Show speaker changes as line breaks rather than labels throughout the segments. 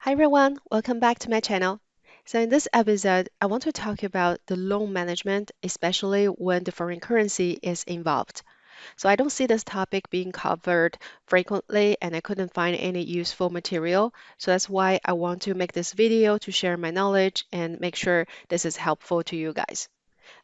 Hi everyone, welcome back to my channel. So in this episode, I want to talk about the loan management, especially when the foreign currency is involved. So I don't see this topic being covered frequently and I couldn't find any useful material. So that's why I want to make this video to share my knowledge and make sure this is helpful to you guys.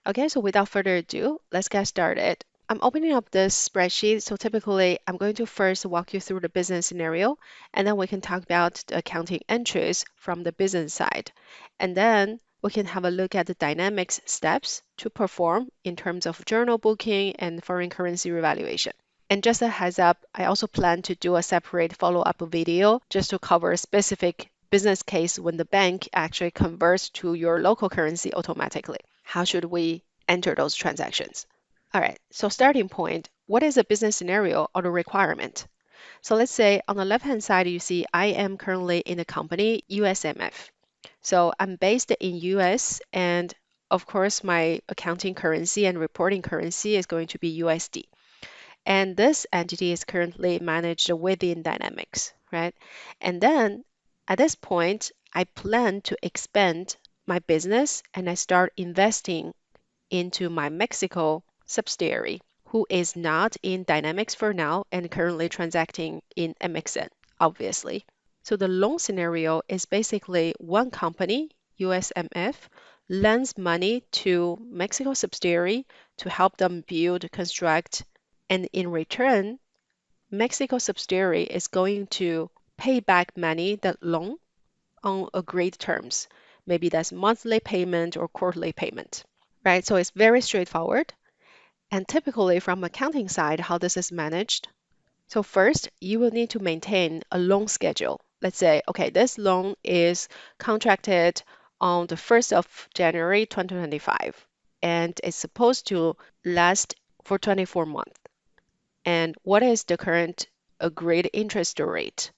Okay, so without further ado, let's get started. I'm opening up this spreadsheet, so typically I'm going to first walk you through the business scenario, and then we can talk about the accounting entries from the business side. And then we can have a look at the dynamics steps to perform in terms of journal booking and foreign currency revaluation. And just a heads up, I also plan to do a separate follow-up video just to cover a specific business case when the bank actually converts to your local currency automatically. How should we enter those transactions? All right, so starting point, what is a business scenario or the requirement? So let's say on the left-hand side, you see I am currently in a company, USMF. So I'm based in US and of course my accounting currency and reporting currency is going to be USD. And this entity is currently managed within Dynamics, right? And then at this point, I plan to expand my business and I start investing into my Mexico subsidiary, who is not in Dynamics for now and currently transacting in MXN, obviously. So the loan scenario is basically one company, USMF, lends money to Mexico subsidiary to help them build, construct, and in return, Mexico subsidiary is going to pay back money, that loan, on agreed terms. Maybe that's monthly payment or quarterly payment, right? So it's very straightforward. And typically from accounting side, how this is managed. So first, you will need to maintain a loan schedule. Let's say, okay, this loan is contracted on the 1st of January 2025, and it's supposed to last for 24 months. And what is the current agreed interest rate?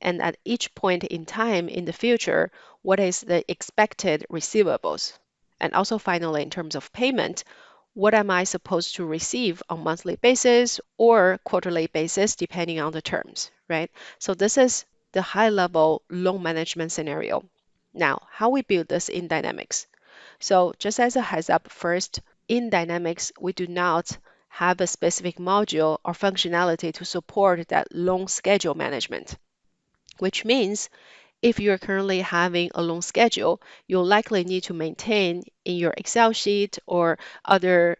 And at each point in time in the future, what is the expected receivables? And also finally, in terms of payment, what am I supposed to receive on monthly basis or quarterly basis, depending on the terms, right? So this is the high level loan management scenario. Now, how we build this in Dynamics. So just as a heads up, first, in Dynamics, we do not have a specific module or functionality to support that loan schedule management, which means if you're currently having a loan schedule, you'll likely need to maintain in your Excel sheet or other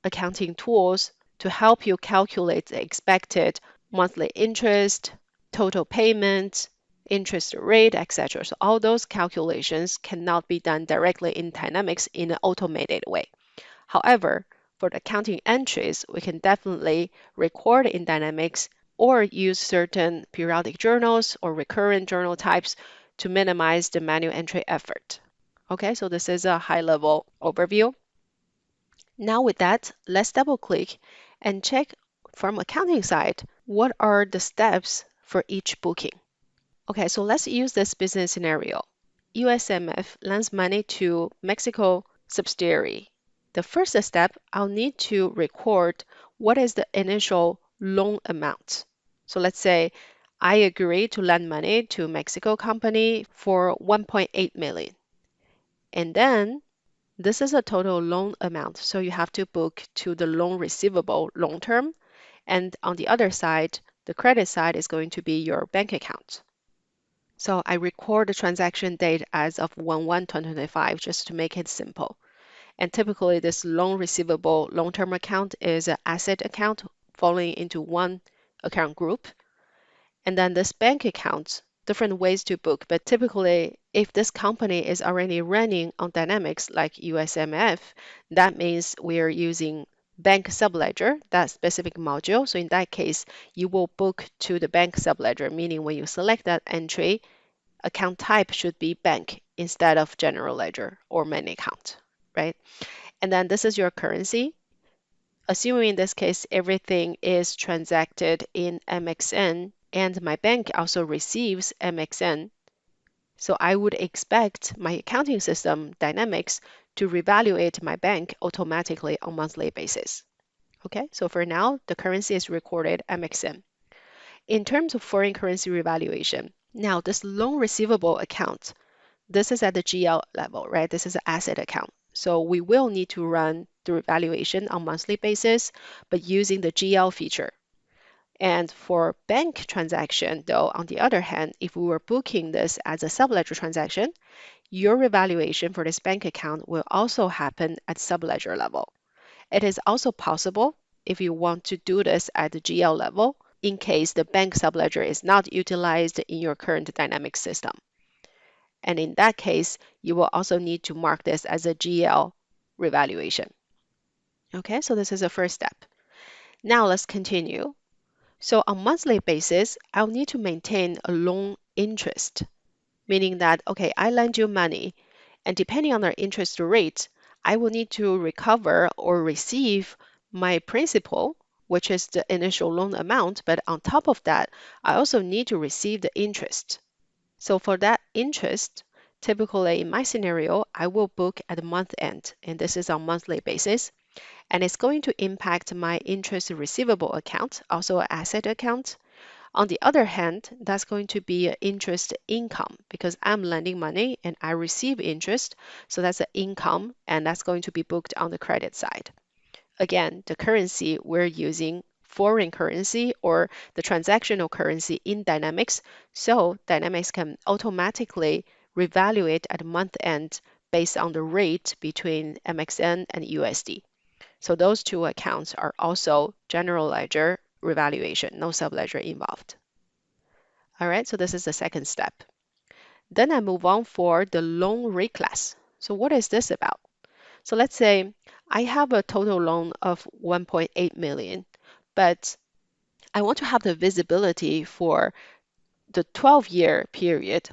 accounting tools to help you calculate the expected monthly interest, total payment, interest rate, etc. So all those calculations cannot be done directly in Dynamics in an automated way. However, for the accounting entries, we can definitely record in Dynamics or use certain periodic journals or recurrent journal types to minimize the manual entry effort. Okay, so this is a high-level overview. Now with that, let's double click and check from accounting side, what are the steps for each booking? Okay, so let's use this business scenario. USMF lends money to Mexico subsidiary. The first step, I'll need to record what is the initial loan amount. So let's say I agree to lend money to Mexico company for 1.8 million. And then this is a total loan amount. So you have to book to the loan receivable long term. And on the other side, the credit side is going to be your bank account. So I record the transaction date as of 1/1/2025 just to make it simple. And typically this loan receivable long-term account is an asset account falling into one account group. And then this bank account, different ways to book, but typically if this company is already running on Dynamics like USMF, that means we are using bank subledger, that specific module. So in that case, you will book to the bank subledger, meaning when you select that entry, account type should be bank instead of general ledger or main account, right? And then this is your currency. Assuming in this case, everything is transacted in MXN and my bank also receives MXN. So I would expect my accounting system, Dynamics, to revaluate my bank automatically on monthly basis. Okay, so for now, the currency is recorded MXN. In terms of foreign currency revaluation, Now, this loan receivable account, this is at the GL level, right? This is an asset account. So we will need to run the revaluation on monthly basis, but using the GL feature. And for bank transaction, though, on the other hand, if we were booking this as a subledger transaction, your revaluation for this bank account will also happen at subledger level. It is also possible if you want to do this at the GL level in case the bank subledger is not utilized in your current dynamic system. And in that case, you will also need to mark this as a GL revaluation. Okay, so this is the first step. Now let's continue. So on monthly basis, I'll need to maintain a loan interest, meaning that, okay, I lend you money, and depending on the interest rate, I will need to recover or receive my principal, which is the initial loan amount, but on top of that, I also need to receive the interest. So for that interest, typically in my scenario, I will book at the month end, and this is on monthly basis, and it's going to impact my interest receivable account, also an asset account. On the other hand, that's going to be an interest income because I'm lending money and I receive interest. So that's an income and that's going to be booked on the credit side. Again, the currency we're using foreign currency or the transactional currency in Dynamics. So Dynamics can automatically revaluate at month end based on the rate between MXN and USD. So those two accounts are also general ledger revaluation, no subledger involved. All right, so this is the second step. Then I move on for the loan reclass. So what is this about? So let's say I have a total loan of 1.8 million, but I want to have the visibility for the 12-year period.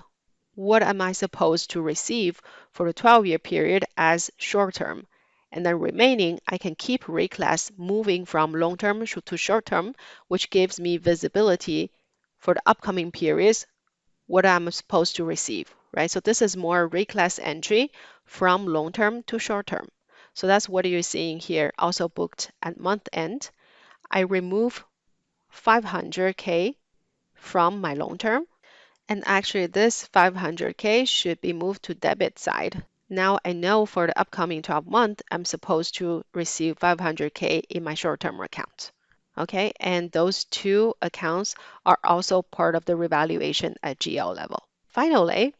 What am I supposed to receive for the 12-year period as short term? And then remaining, I can keep reclass moving from long term to short term, which gives me visibility for the upcoming periods what I'm supposed to receive, right? So this is more reclass entry from long term to short term. So that's what you're seeing here, also booked at month end. I remove 500K from my long term. And actually this 500K should be moved to debit side. Now I know for the upcoming 12 months, I'm supposed to receive 500K in my short-term account. Okay, and those two accounts are also part of the revaluation at GL level. Finally,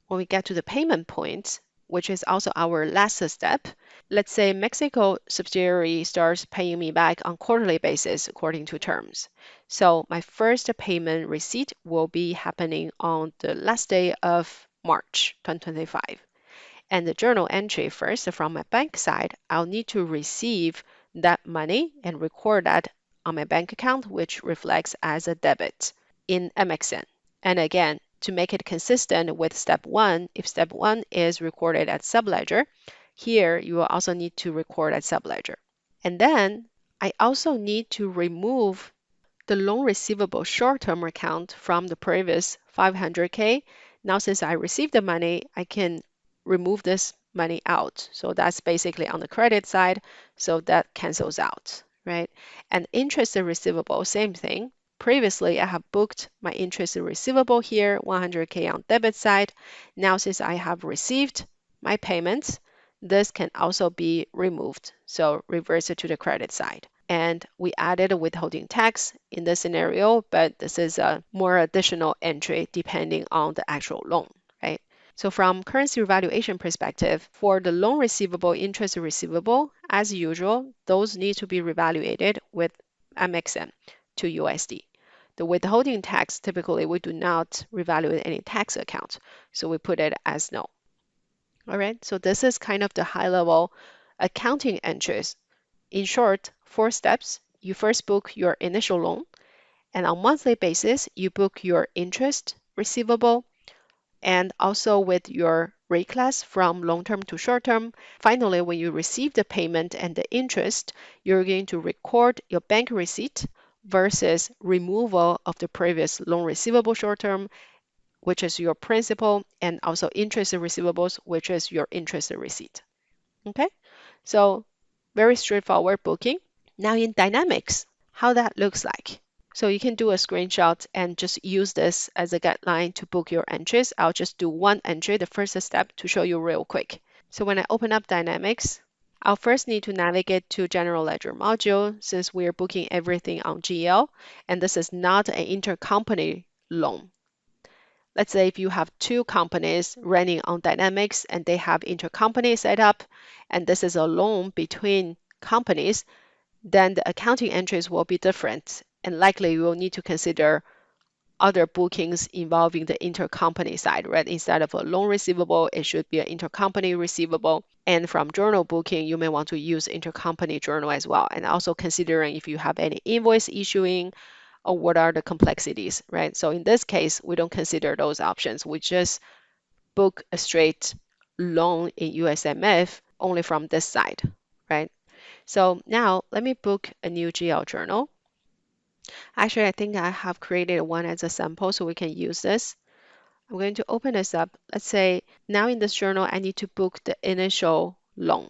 when we get to the payment point, which is also our last step, let's say Mexico subsidiary starts paying me back on quarterly basis according to terms. So my first payment receipt will be happening on the last day of March 2025. And the journal entry first from my bank side, I'll need to receive that money and record that on my bank account, which reflects as a debit in MXN. And again, to make it consistent with step one, if step one is recorded at subledger, here you will also need to record at subledger. And then I also need to remove the loan receivable short-term account from the previous 500K. Now, since I received the money, I can remove this money out. So that's basically on the credit side. So that cancels out, right? And interest receivable, same thing. Previously, I have booked my interest receivable here, 100K on debit side. Now, since I have received my payments, this can also be removed. So reverse it to the credit side. And we added a withholding tax in this scenario, but this is a more additional entry depending on the actual loan, right? So from currency revaluation perspective, for the loan receivable, interest receivable, as usual, those need to be revaluated with MXN to USD. The withholding tax, typically we do not revalue any tax account, so we put it as no. All right, so this is kind of the high level accounting entries. In short, 4 steps. You first book your initial loan, and on monthly basis, you book your interest receivable, and also with your reclass from long-term to short-term. Finally, when you receive the payment and the interest, you're going to record your bank receipt versus removal of the previous loan receivable short-term, which is your principal, and also interest receivables, which is your interest receipt. Okay, so very straightforward booking. Now in Dynamics, how that looks like. So you can do a screenshot and just use this as a guideline to book your entries. I'll just do one entry, the first step, to show you real quick. So when I open up Dynamics, I'll first need to navigate to General Ledger module since we're booking everything on GL, and this is not an intercompany loan. Let's say if you have two companies running on Dynamics and they have intercompany set up, and this is a loan between companies, then the accounting entries will be different. And likely you will need to consider other bookings involving the intercompany side, right? Instead of a loan receivable, it should be an intercompany receivable. And from journal booking, you may want to use intercompany journal as well. And also considering if you have any invoice issuing or what are the complexities, right? So in this case, we don't consider those options. We just book a straight loan in USMF only from this side, right? So now let me book a new GL journal. Actually, I think I have created one as a sample so we can use this. I'm going to open this up. Let's say now in this journal, I need to book the initial loan.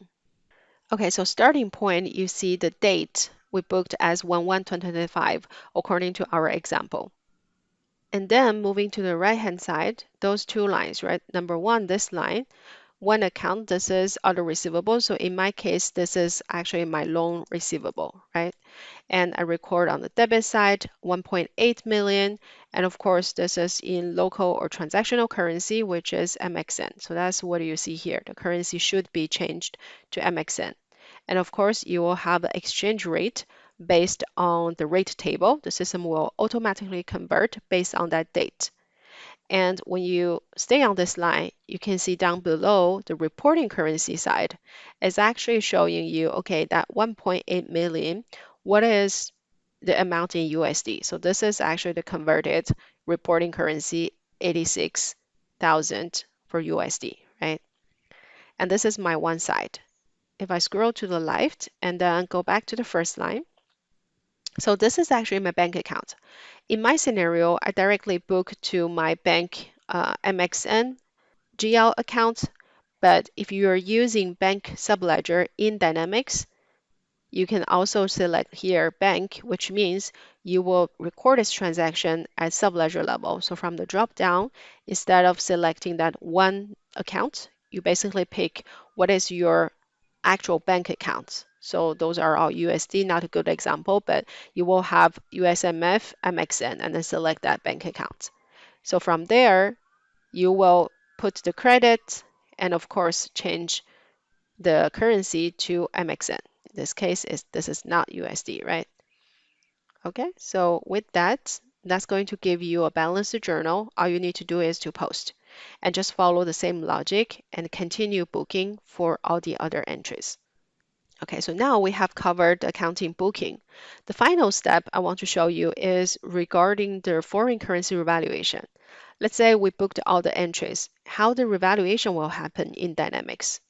Okay, so starting point, you see the date we booked as 1/1/2025 according to our example. And then moving to the right-hand side, those two lines, right? Number one, this line, one account, this is other receivable. So in my case, this is actually my loan receivable, right? And I record on the debit side 1.8 million. And of course, this is in local or transactional currency, which is MXN. So that's what you see here. The currency should be changed to MXN. And of course, you will have an exchange rate based on the rate table. The system will automatically convert based on that date. And when you stay on this line, you can see down below the reporting currency side is actually showing you, okay, that 1.8 million, what is the amount in USD? So this is actually the converted reporting currency, 86,000 for USD, right? And this is my one side. If I scroll to the left and then go back to the first line, so this is actually my bank account. In my scenario, I directly book to my bank MXN GL account, but if you are using bank subledger in Dynamics, you can also select here bank, which means you will record this transaction at subledger level. So from the drop down, instead of selecting that one account, you basically pick what is your actual bank accounts. So those are all USD, not a good example, but you will have USMF, MXN, and then select that bank account. So from there, you will put the credit and of course change the currency to MXN. In this case, this is not USD, right? Okay, so with that, that's going to give you a balanced journal. All you need to do is to post and just follow the same logic and continue booking for all the other entries. Okay, so now we have covered accounting booking. The final step I want to show you is regarding the foreign currency revaluation. Let's say we booked all the entries, how the revaluation will happen in Dynamics.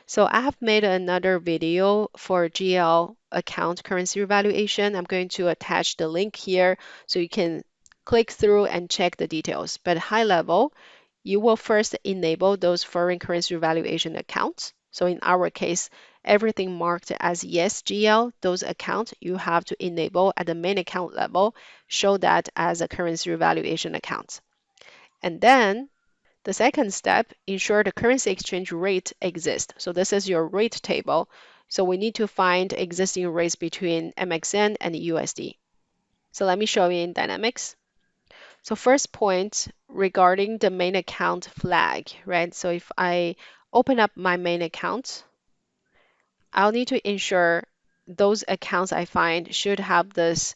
So I have made another video for GL account currency revaluation. I'm going to attach the link here so you can click through and check the details. But high level, you will first enable those foreign currency revaluation accounts. So in our case, everything marked as yes GL, those accounts you have to enable at the main account level, show that as a currency revaluation account. And then the second step, ensure the currency exchange rate exists. So this is your rate table. So we need to find existing rates between MXN and USD. So let me show you in Dynamics. So first point regarding the main account flag, right? So if I open up my main account, I'll need to ensure those accounts I find should have this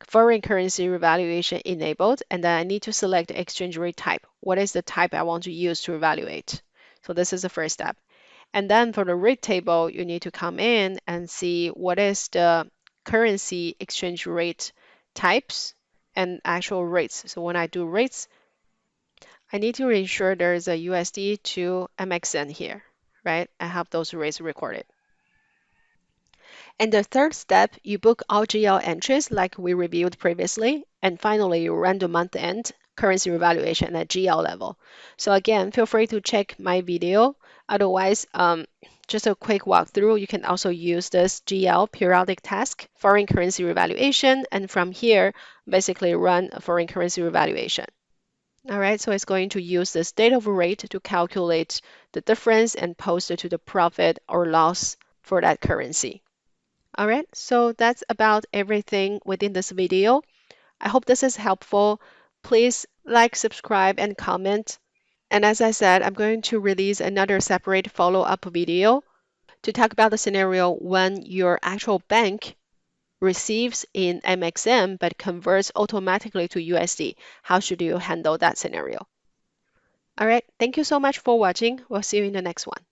foreign currency revaluation enabled, and then I need to select the exchange rate type. What is the type I want to use to evaluate? So this is the first step. And then for the rate table, you need to come in and see what is the currency exchange rate types and actual rates. So when I do rates, I need to ensure there is a USD to MXN here, right? I have those rates recorded. And the third step, you book all GL entries like we reviewed previously. And finally, you run the month-end currency revaluation at GL level. So again, feel free to check my video. Otherwise, just a quick walkthrough, you can also use this GL periodic task, foreign currency revaluation, and from here, basically run a foreign currency revaluation. All right, so it's going to use this date of rate to calculate the difference and post it to the profit or loss for that currency. All right, so that's about everything within this video. I hope this is helpful. Please like, subscribe, and comment. And as I said, I'm going to release another separate follow-up video to talk about the scenario when your actual bank receives in MXM but converts automatically to USD. How should you handle that scenario? All right, thank you so much for watching. We'll see you in the next one.